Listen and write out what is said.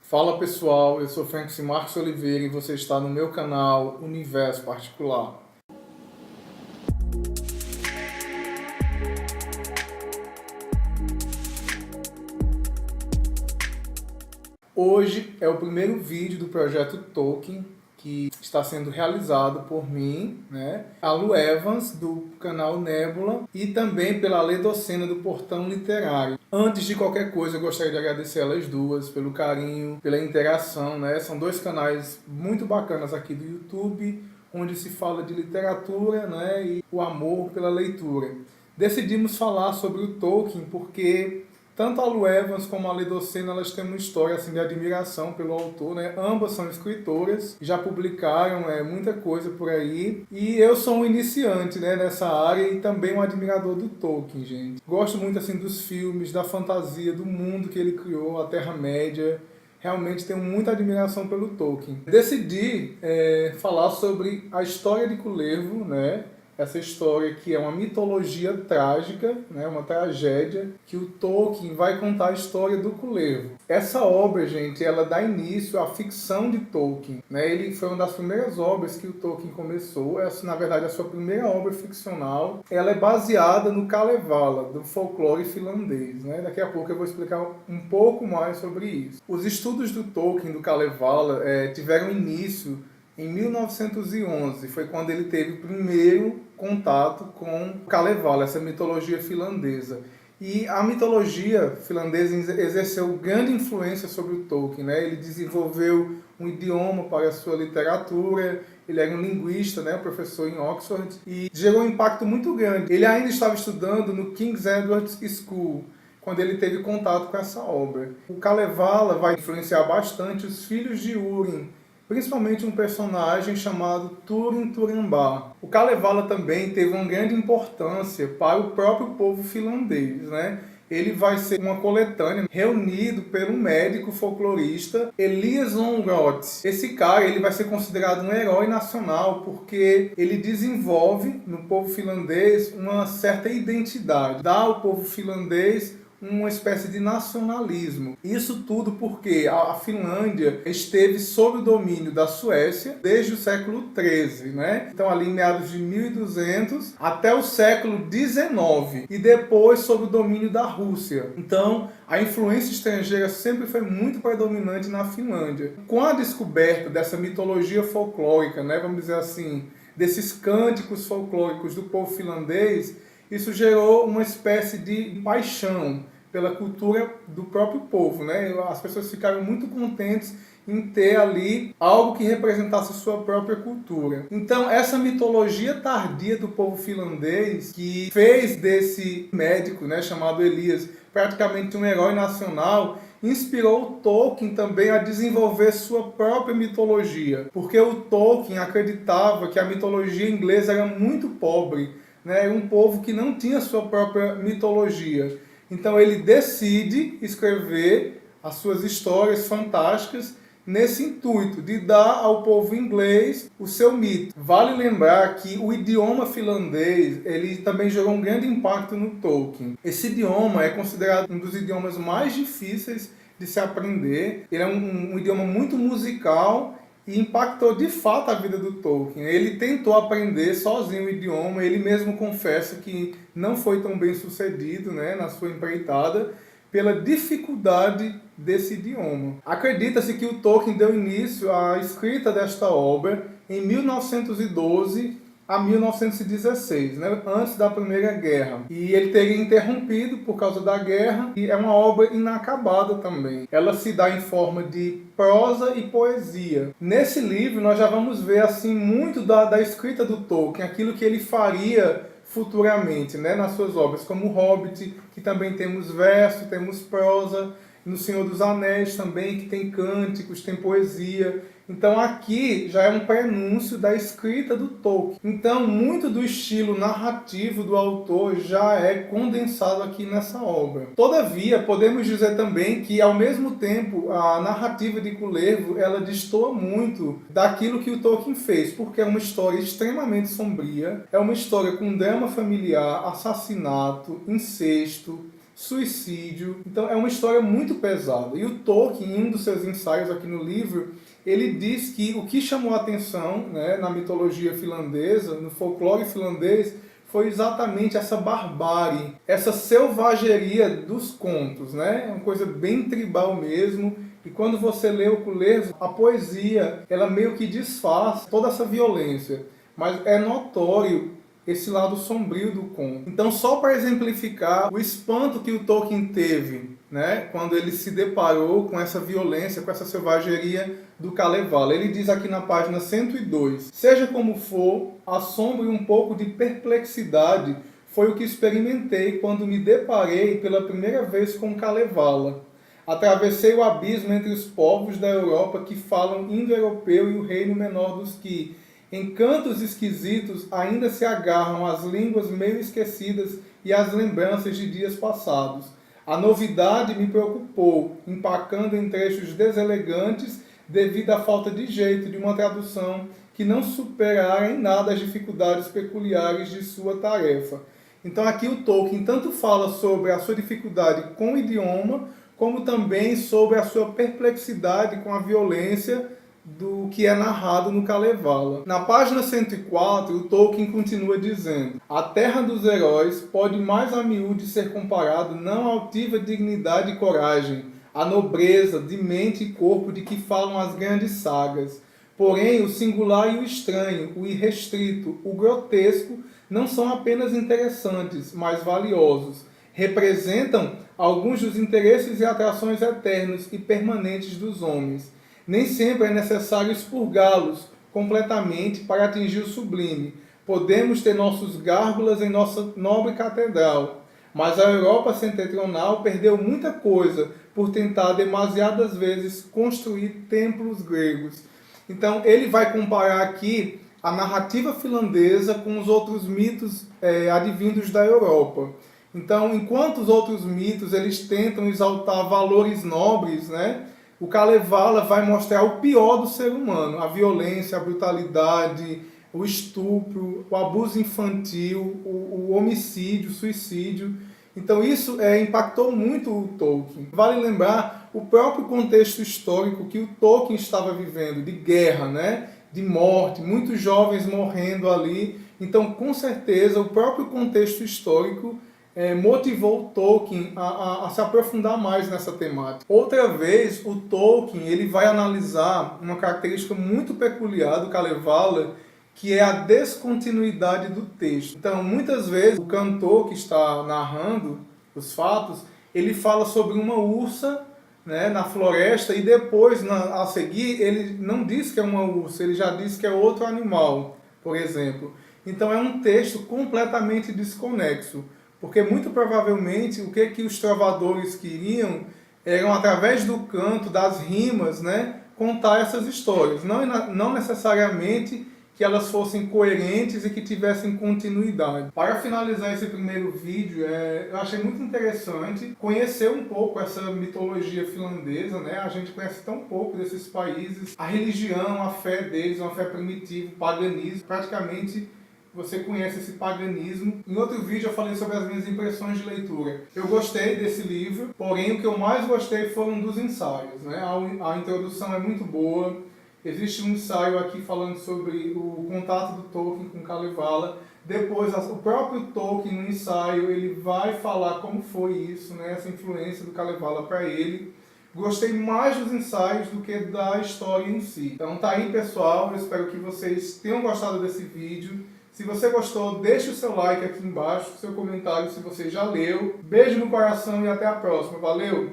Fala pessoal, eu sou Francis Marcos Oliveira e você está no meu canal Universo Particular. Hoje é o primeiro vídeo do projeto Tolkien que está sendo realizado por mim, a Lu Evans, do canal Nebula, e também pela Ledocena do Portão Literário. Antes de qualquer coisa, eu gostaria de agradecer elas duas pelo carinho, pela interação, São dois canais muito bacanas aqui do YouTube, onde se fala de literatura, e o amor pela leitura. Decidimos falar sobre o Tolkien porque tanto a Lu Evans como a Ledocena, elas têm uma história assim, de admiração pelo autor, Ambas são escritoras, já publicaram muita coisa por aí. E eu sou um iniciante, nessa área e também um admirador do Tolkien, gente. Gosto muito assim dos filmes, da fantasia, do mundo que ele criou, a Terra-média. Realmente tenho muita admiração pelo Tolkien. Decidi falar sobre a história de Kullervo, essa história que é uma mitologia trágica, uma tragédia, que o Tolkien vai contar a história do Kullervo. Essa obra, gente, ela dá início à ficção de Tolkien. Ele foi uma das primeiras obras que o Tolkien começou. Essa, na verdade, é a sua primeira obra ficcional. Ela é baseada no Kalevala, do folclore finlandês. Daqui a pouco eu vou explicar um pouco mais sobre isso. Os estudos do Tolkien, do Kalevala, tiveram início em 1911, foi quando ele teve o primeiro contato com o Kalevala, essa mitologia finlandesa. E a mitologia finlandesa exerceu grande influência sobre o Tolkien. Ele desenvolveu um idioma para a sua literatura, ele era um linguista, professor em Oxford, e gerou um impacto muito grande. Ele ainda estava estudando no King's Edward's School, quando ele teve contato com essa obra. O Kalevala vai influenciar bastante os filhos de Húrin, principalmente um personagem chamado Túrin Turambar. O Kalevala também teve uma grande importância para o próprio povo finlandês, Ele vai ser uma coletânea reunido pelo médico folclorista Elias Lönnrot. Esse cara ele vai ser considerado um herói nacional porque ele desenvolve no povo finlandês uma certa identidade, dá ao povo finlandês uma espécie de nacionalismo. Isso tudo porque a Finlândia esteve sob o domínio da Suécia desde o século XIII, Então ali em meados de 1200 até o século XIX e depois sob o domínio da Rússia. Então a influência estrangeira sempre foi muito predominante na Finlândia. Com a descoberta dessa mitologia folclórica, vamos dizer assim, desses cânticos folclóricos do povo finlandês, isso gerou uma espécie de paixão pela cultura do próprio povo, As pessoas ficaram muito contentes em ter ali algo que representasse sua própria cultura. Então, essa mitologia tardia do povo finlandês, que fez desse médico, chamado Elias, praticamente um herói nacional, inspirou o Tolkien também a desenvolver sua própria mitologia, porque o Tolkien acreditava que a mitologia inglesa era muito pobre, era um povo que não tinha sua própria mitologia. Então ele decide escrever as suas histórias fantásticas nesse intuito de dar ao povo inglês o seu mito. Vale lembrar que o idioma finlandês ele também gerou um grande impacto no Tolkien. Esse idioma é considerado um dos idiomas mais difíceis de se aprender. Ele é um idioma muito musical e impactou de fato a vida do Tolkien. Ele tentou aprender sozinho o idioma, ele mesmo confessa que não foi tão bem sucedido na sua empreitada, pela dificuldade desse idioma. Acredita-se que o Tolkien deu início à escrita desta obra em 1912 a 1916, antes da Primeira Guerra. E ele teria interrompido por causa da guerra, e é uma obra inacabada também. Ela se dá em forma de prosa e poesia. Nesse livro nós já vamos ver assim muito da escrita do Tolkien, aquilo que ele faria futuramente, nas suas obras, como o Hobbit, que também temos verso, temos prosa, no Senhor dos Anéis também, que tem cânticos, tem poesia. Então aqui já é um prenúncio da escrita do Tolkien. Então muito do estilo narrativo do autor já é condensado aqui nessa obra. Todavia, podemos dizer também que ao mesmo tempo a narrativa de Kullervo ela destoa muito daquilo que o Tolkien fez, porque é uma história extremamente sombria, é uma história com drama familiar, assassinato, incesto, suicídio. Então é uma história muito pesada. E o Tolkien, em um dos seus ensaios aqui no livro, ele diz que o que chamou a atenção, né, na mitologia finlandesa, no folclore finlandês, foi exatamente essa barbárie, essa selvageria dos contos, né? É uma coisa bem tribal mesmo. E quando você lê o Kullervo, a poesia, ela meio que disfarça toda essa violência. Mas é notório esse lado sombrio do conto. Então, só para exemplificar o espanto que o Tolkien teve, né, quando ele se deparou com essa violência, com essa selvageria do Kalevala. Ele diz aqui na página 102, seja como for, assombro e um pouco de perplexidade foi o que experimentei quando me deparei pela primeira vez com Kalevala. Atravessei o abismo entre os povos da Europa que falam indo-europeu e o reino menor dos que, em cantos esquisitos, ainda se agarram às línguas meio esquecidas e às lembranças de dias passados. A novidade me preocupou, empacando em trechos deselegantes devido à falta de jeito de uma tradução que não superara em nada as dificuldades peculiares de sua tarefa. Então aqui o Tolkien tanto fala sobre a sua dificuldade com o idioma, como também sobre a sua perplexidade com a violência do que é narrado no Kalevala. Na página 104, o Tolkien continua dizendo: a terra dos heróis pode mais a miúde ser comparado não à altiva dignidade e coragem, à nobreza de mente e corpo de que falam as grandes sagas. Porém, o singular e o estranho, o irrestrito, o grotesco, não são apenas interessantes, mas valiosos. Representam alguns dos interesses e atrações eternos e permanentes dos homens. Nem sempre é necessário expurgá-los completamente para atingir o sublime. Podemos ter nossos gárgulas em nossa nobre catedral, mas a Europa setentrional perdeu muita coisa por tentar demasiadas vezes construir templos gregos. Então ele vai comparar aqui a narrativa finlandesa com os outros mitos advindos da Europa. Então, enquanto os outros mitos eles tentam exaltar valores nobres, né, o Kalevala vai mostrar o pior do ser humano, a violência, a brutalidade, o estupro, o abuso infantil, o homicídio, o suicídio. Então isso impactou muito o Tolkien. Vale lembrar o próprio contexto histórico que o Tolkien estava vivendo, de guerra, né, de morte, muitos jovens morrendo ali. Então, com certeza, o próprio contexto histórico motivou o Tolkien a se aprofundar mais nessa temática. Outra vez, o Tolkien ele vai analisar uma característica muito peculiar do Kalevala, que é a descontinuidade do texto. Então, muitas vezes, o cantor que está narrando os fatos, ele fala sobre uma ursa, né, na floresta, e depois, a seguir, ele não diz que é uma ursa, ele já diz que é outro animal, por exemplo. Então, é um texto completamente desconexo. Porque muito provavelmente o que os trovadores queriam eram, através do canto, das rimas, né, contar essas histórias. Não necessariamente que elas fossem coerentes e que tivessem continuidade. Para finalizar esse primeiro vídeo, eu achei muito interessante conhecer um pouco essa mitologia finlandesa, né? A gente conhece tão pouco desses países. A religião, a fé deles, uma fé primitiva, o paganismo, praticamente você conhece esse paganismo. Em outro vídeo eu falei sobre as minhas impressões de leitura. Eu gostei desse livro, porém o que eu mais gostei foram dos ensaios, né? A introdução é muito boa. Existe um ensaio aqui falando sobre o contato do Tolkien com Kalevala. Depois, o próprio Tolkien, no ensaio, ele vai falar como foi isso, né? Essa influência do Kalevala para ele. Gostei mais dos ensaios do que da história em si. Então tá aí, pessoal. Eu espero que vocês tenham gostado desse vídeo. Se você gostou, deixe o seu like aqui embaixo, seu comentário se você já leu. Beijo no coração e até a próxima. Valeu!